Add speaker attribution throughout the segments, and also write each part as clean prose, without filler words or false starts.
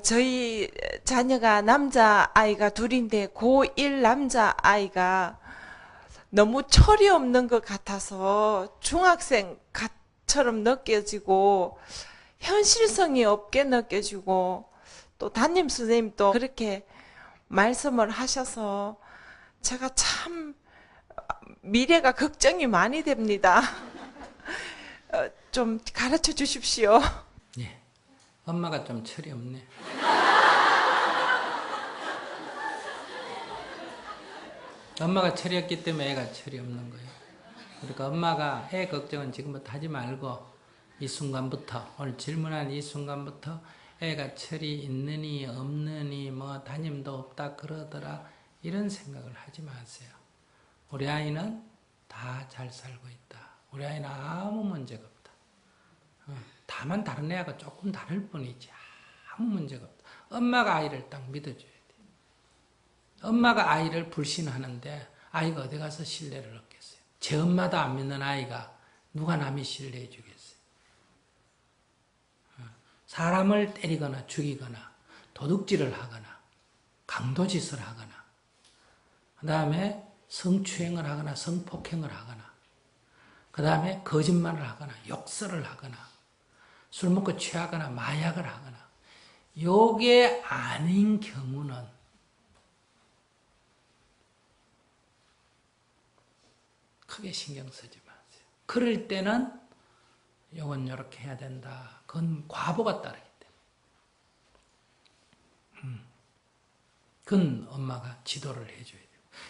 Speaker 1: 저희 자녀가 남자아이가 둘인데 고1 남자아이가 너무 철이 없는 것 같아서 중학생처럼 느껴지고 현실성이 없게 느껴지고 또 담임 선생님도 그렇게 말씀을 하셔서 제가 참 미래가 걱정이 많이 됩니다. 좀 가르쳐 주십시오.
Speaker 2: 예, 엄마가 좀 철이 없네. 엄마가 철이 없기 때문에 애가 철이 없는 거예요. 그러니까 엄마가 애 걱정은 지금부터 하지 말고 이 순간부터, 오늘 질문한 이 순간부터 애가 철이 있느니 없느니 뭐 담임도 없다 그러더라 이런 생각을 하지 마세요. 우리 아이는 다 잘 살고 있다. 우리 아이는 아무 문제가 없다. 다만 다른 애하고 조금 다를 뿐이지 아무 문제가 없다. 엄마가 아이를 딱 믿어줘야 돼. 엄마가 아이를 불신하는데 아이가 어디 가서 신뢰를 얻겠어요? 제 엄마도 안 믿는 아이가 누가 남이 신뢰해 주겠어요? 사람을 때리거나 죽이거나 도둑질을 하거나 강도짓을 하거나 그 다음에 성추행을 하거나 성폭행을 하거나 그 다음에 거짓말을 하거나 욕설을 하거나 술 먹고 취하거나 마약을 하거나 요게 아닌 경우는 크게 신경 쓰지 마세요. 그럴 때는 요건 요렇게 해야 된다. 그건 과보가 따르기 때문에. 그건 엄마가 지도를 해줘야 돼요.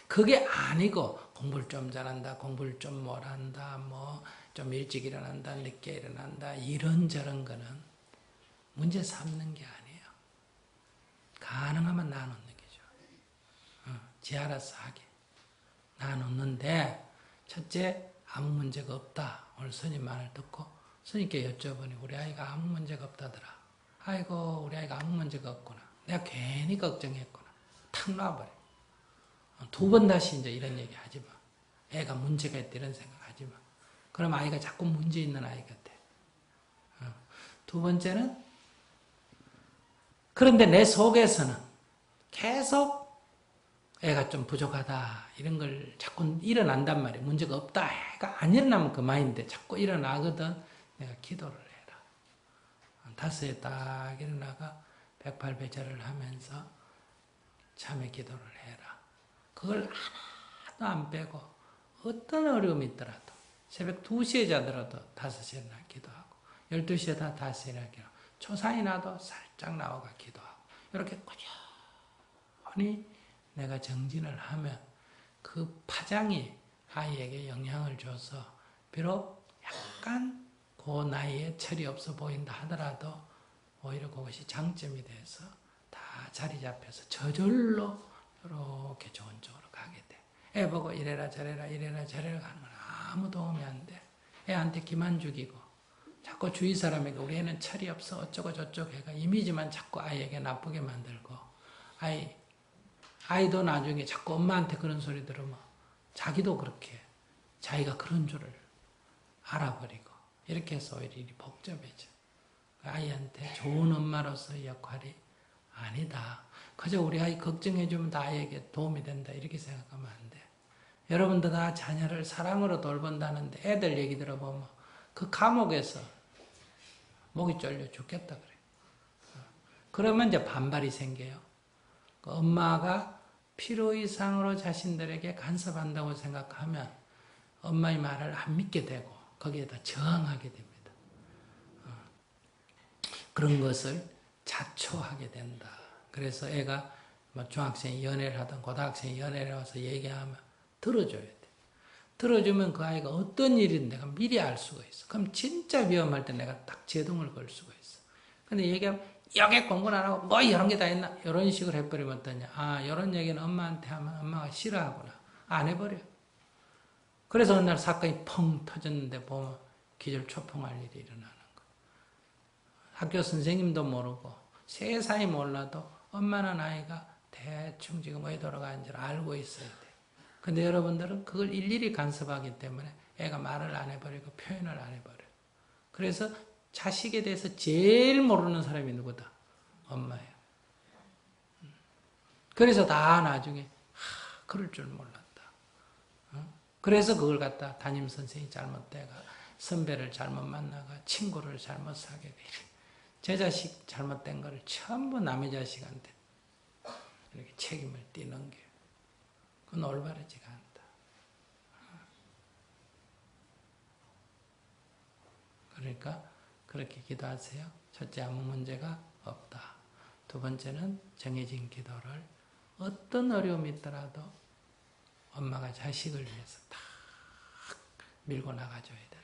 Speaker 2: 그게 아니고 공부를 좀 잘한다, 공부를 좀 못한다, 뭐 좀 일찍 일어난다, 늦게 일어난다 이런저런 거는 문제 삼는 게 아니에요. 가능하면 나눠놓는 게 좋아요. 지 알아서 하게. 나눠놓는데 첫째, 아무 문제가 없다. 오늘 스님 말을 듣고 스님께 여쭤보니 우리 아이가 아무 문제가 없다더라. 아이고 우리 아이가 아무 문제가 없구나. 내가 괜히 걱정했구나. 탁 놔버려. 두 번 다시 이제 이런 얘기 하지 마. 애가 문제가 있다 이런 생각 하지 마. 그럼 아이가 자꾸 문제 있는 아이가 돼. 두 번째는 그런데 내 속에서는 계속 애가 좀 부족하다 이런 걸 자꾸 일어난단 말이에요. 문제가 없다. 애가 안 일어나면 그만인데 자꾸 일어나거든. 내가 기도를 해라. 5에 딱 일어나가 108배절을 하면서 참회 기도를 해라. 그걸 하나도 안 빼고 어떤 어려움이 있더라도 새벽 2시에 자더라도 5시에 일어나 기도하고 12시에 다 5시에 일어나 기도하고 초상이 나도 살짝 나와가 기도하고 이렇게 꾸준히 내가 정진을 하면 그 파장이 아이에게 영향을 줘서 비록 약간 그 나이에 철이 없어 보인다 하더라도 오히려 그것이 장점이 돼서 다 자리 잡혀서 저절로 이렇게 좋은 쪽으로 가게 돼. 애 보고 이래라 저래라 이래라 저래라 하는 건 아무 도움이 안 돼. 애한테 기만 죽이고 자꾸 주위 사람에게 우리 애는 철이 없어 어쩌고 저쩌고 해가 이미지만 자꾸 아이에게 나쁘게 만들고 아이도 나중에 자꾸 엄마한테 그런 소리 들으면 자기도 그렇게 자기가 그런 줄을 알아버리고 이렇게 해서 오히려 일이 복잡해져. 아이한테 좋은 엄마로서의 역할이 아니다. 그저 우리 아이 걱정해주면 다 아이에게 도움이 된다 이렇게 생각하면 안 돼. 여러분도 다 자녀를 사랑으로 돌본다는데 애들 얘기 들어보면 그 감옥에서 목이 졸려 죽겠다 그래. 그러면 이제 반발이 생겨요. 그 엄마가 필요 이상으로 자신들에게 간섭한다고 생각하면 엄마의 말을 안 믿게 되고 거기에다 저항하게 됩니다. 그런 것을 자초하게 된다. 그래서 애가 뭐 중학생이 연애를 하든 고등학생이 연애를 와서 얘기하면 들어줘야 돼. 들어주면 그 아이가 어떤 일인지 내가 미리 알 수가 있어. 그럼 진짜 위험할 때 내가 딱 제동을 걸 수가 있어. 근데 얘기하면 여기 공부는 안 하고 뭐 이런 게 다 있나? 이런 식으로 해버리면 어떠냐. 아 이런 얘기는 엄마한테 하면 엄마가 싫어하구나. 안 해버려. 그래서 어느 날 사건이 펑 터졌는데 보면 기절초풍할 일이 일어나는 거. 학교 선생님도 모르고 세상이 몰라도 엄마는 아이가 대충 지금 왜 돌아가는지를 알고 있어야 돼. 근데 여러분들은 그걸 일일이 간섭하기 때문에 애가 말을 안 해버리고 표현을 안 해버려. 그래서 자식에 대해서 제일 모르는 사람이 누구다? 엄마예요. 그래서 다 나중에 그럴 줄 몰랐다. 그래서 그걸 갖다 담임선생이 잘못돼가 선배를 잘못 만나가 친구를 잘못 사게 돼. 제 자식 잘못된 거를 전부 남의 자식한테 이렇게 책임을 띠넘겨요. 그건 올바르지가 않다. 그러니까 그렇게 기도하세요. 첫째, 아무 문제가 없다. 두 번째는 정해진 기도를 어떤 어려움이 있더라도 엄마가 자식을 위해서 딱 밀고 나가줘야 된다.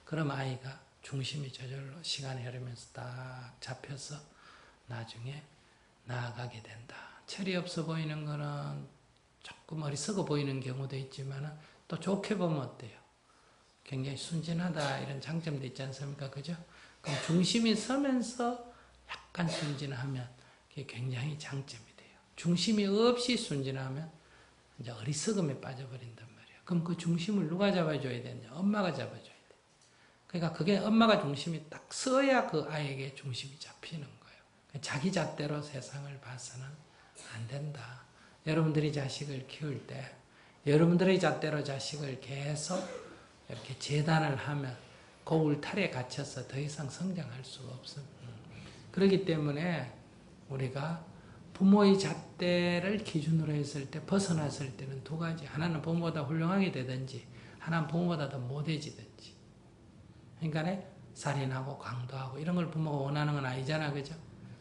Speaker 2: 그럼 아이가 중심이 저절로 시간이 흐르면서 딱 잡혀서 나중에 나아가게 된다. 철이 없어 보이는 거는 조금 어리석어 보이는 경우도 있지만 또 좋게 보면 어때요? 굉장히 순진하다 이런 장점도 있지 않습니까? 그죠? 그럼 중심이 서면서 약간 순진하면 그게 굉장히 장점이 돼요. 중심이 없이 순진하면 이제 어리석음에 빠져버린단 말이에요. 그럼 그 중심을 누가 잡아줘야 되냐? 엄마가 잡아줘야 돼. 그러니까 그게 엄마가 중심이 딱 서야 그 아이에게 중심이 잡히는 거예요. 자기 잣대로 세상을 봐서는 안 된다. 여러분들이 자식을 키울 때 여러분들의 잣대로 자식을 계속 이렇게 재단을 하면 그 울타리에 갇혀서 더 이상 성장할 수가 없습니다. 그렇기 때문에 우리가 부모의 잣대를 기준으로 했을 때 벗어났을 때는 두 가지. 하나는 부모보다 훌륭하게 되든지 하나는 부모보다 더 못해지든지. 그러니까 살인하고 강도하고 이런 걸 부모가 원하는 건 아니잖아. 그죠?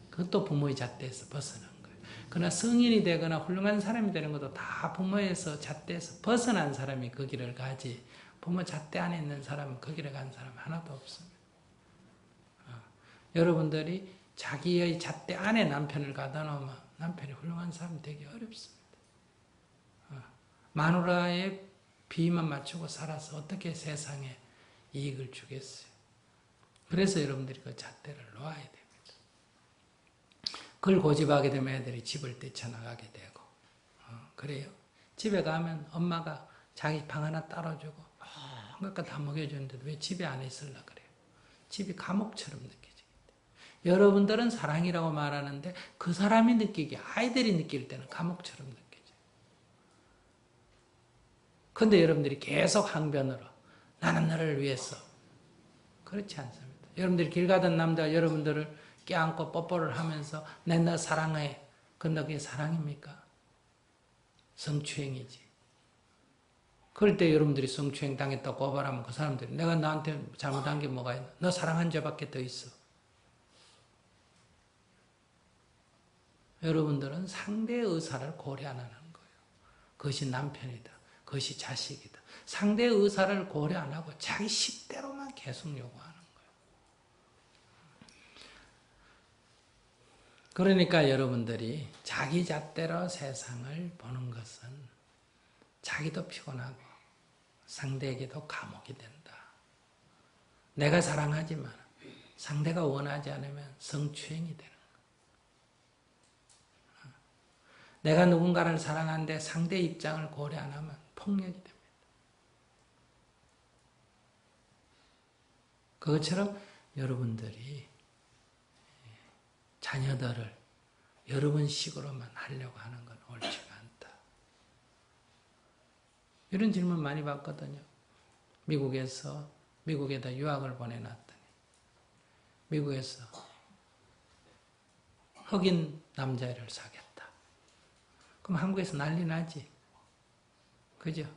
Speaker 2: 그것도 부모의 잣대에서 벗어난 거예요. 그러나 성인이 되거나 훌륭한 사람이 되는 것도 다 부모에서 잣대에서 벗어난 사람이 그 길을 가지 부모 잣대 안에 있는 사람은 그 길에 간 사람 하나도 없습니다. 여러분들이 자기의 잣대 안에 남편을 가다 놓으면 남편이 훌륭한 사람이 되기 어렵습니다. 마누라의 비만 맞추고 살아서 어떻게 세상에 이익을 주겠어요. 그래서 여러분들이 그 잣대를 놓아야 됩니다. 그걸 고집하게 되면 애들이 집을 뛰쳐나가게 되고 그래요. 집에 가면 엄마가 자기 방 하나 따라주고 뭔가 다 먹여주는데도 왜 집에 안 있으려 그래요. 집이 감옥처럼 느껴집니다. 여러분들은 사랑이라고 말하는데 그 사람이 느끼기, 아이들이 느낄 때는 감옥처럼 느껴져요. 그런데 여러분들이 계속 항변으로 나는 너를 위해서 그렇지 않습니다. 여러분들이 길 가던 남자가 여러분들을 껴안고 뽀뽀를 하면서 내 너 사랑해. 근데 그게 사랑입니까? 성추행이지. 그럴 때 여러분들이 성추행 당했다고 고발하면 그 사람들이 내가 너한테 잘못한 게 뭐가 있나? 너 사랑한 죄밖에 더 있어. 여러분들은 상대의 의사를 고려 안 하는 거예요. 그것이 남편이다. 그것이 자식이다. 상대의 의사를 고려 안 하고 자기 식대로만 계속 요구하는 거예요. 그러니까 여러분들이 자기 잣대로 세상을 보는 것은 자기도 피곤하고 상대에게도 감옥이 된다. 내가 사랑하지만 상대가 원하지 않으면 성추행이 되는 거야. 내가 누군가를 사랑하는데 상대 입장을 고려 안 하면 폭력이 됩니다. 그것처럼 여러분들이 자녀들을 여러분식으로만 하려고 하는 건 옳지가 않다. 이런 질문 많이 받거든요. 미국에다 유학을 보내놨더니 미국에서 흑인 남자애를 사겠다. 그럼 한국에서 난리 나지. 그죠?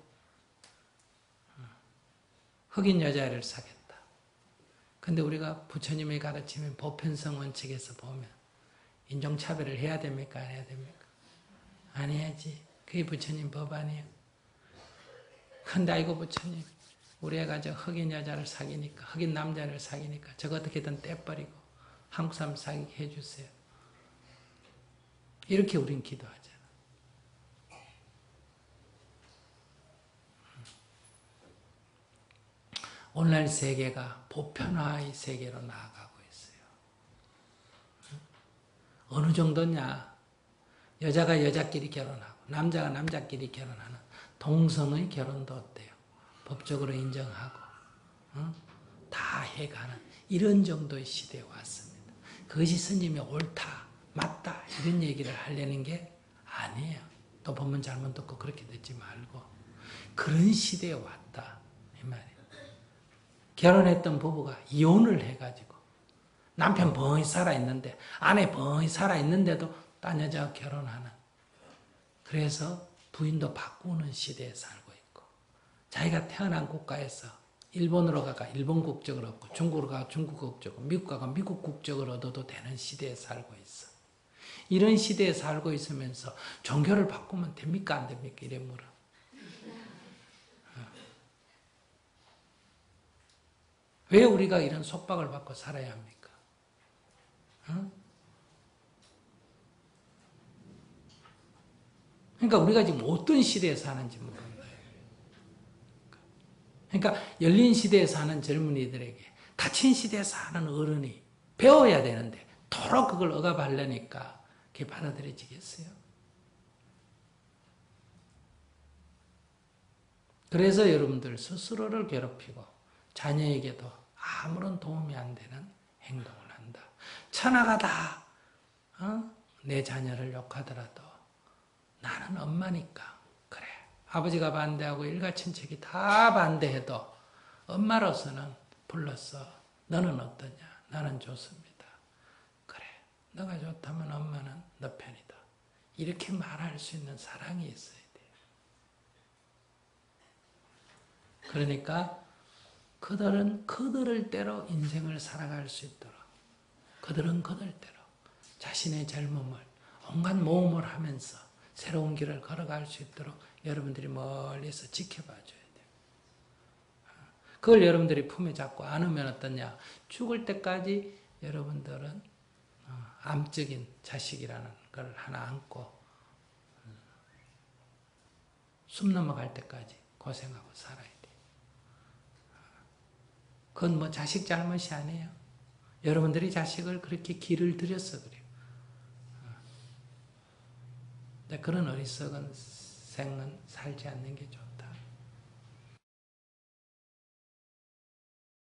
Speaker 2: 흑인 여자애를 사겠다. 근데 우리가 부처님의 가르침인 보편성 원칙에서 보면 인종차별을 해야 됩니까? 안 해야 됩니까? 안 해야지. 그게 부처님 법안이에요. 근데 아이고 부처님 우리 애가 저 흑인 여자를 사귀니까 흑인 남자를 사귀니까 저거 어떻게든 떼버리고 한국 사람 사귀게 해주세요. 이렇게 우린 기도하잖아. 오늘날 세계가 보편화의 세계로 나아가고 있어요. 어느 정도냐? 여자가 여자끼리 결혼하고 남자가 남자끼리 결혼하는 동성의 결혼도 어때요? 법적으로 인정하고 다 해가는 이런 정도의 시대에 왔습니다. 그것이 스님이 옳다, 맞다 이런 얘기를 하려는 게 아니에요. 또 법문 잘못 듣고 그렇게 듣지 말고 그런 시대에 왔다 이 말이에요. 결혼했던 부부가 이혼을 해가지고 남편 벙이 살아있는데 아내 벙이 살아있는데도 딴 여자와 결혼하는, 그래서 부인도 바꾸는 시대에 살고 있고, 자기가 태어난 국가에서 일본으로 가가 일본 국적을 얻고 중국으로 가가 중국 국적을, 미국 가가 미국 국적을 얻어도 되는 시대에 살고 있어. 이런 시대에 살고 있으면서 종교를 바꾸면 됩니까 안 됩니까? 이래 물어. 왜 우리가 이런 속박을 받고 살아야 합니까? 그러니까 우리가 지금 어떤 시대에 사는지 모르는 거예요. 그러니까 열린 시대에 사는 젊은이들에게 닫힌 시대에 사는 어른이 배워야 되는데 도로 그걸 억압하려니까 그게 받아들여지겠어요? 그래서 여러분들 스스로를 괴롭히고 자녀에게도 아무런 도움이 안 되는 행동을 한다. 천하가 다 내 자녀를 욕하더라도 나는 엄마니까 그래. 아버지가 반대하고 일가 친척이 다 반대해도 엄마로서는 불렀어. 너는 어떠냐? 나는 좋습니다. 그래. 너가 좋다면 엄마는 너 편이다. 이렇게 말할 수 있는 사랑이 있어야 돼요. 그러니까 그들은 그들을 대로 인생을 살아갈 수 있도록, 그들은 그들대로 자신의 젊음을 온갖 모험을 하면서 새로운 길을 걸어갈 수 있도록 여러분들이 멀리서 지켜봐 줘야 돼요. 그걸 여러분들이 품에 잡고 안으면 어떠냐? 죽을 때까지 여러분들은 암적인 자식이라는 걸 하나 안고 숨 넘어갈 때까지 고생하고 살아야 돼요. 그건 뭐 자식 잘못이 아니에요. 여러분들이 자식을 그렇게 길을 들여서 그래요. 그런 어리석은 생은 살지 않는 게 좋다.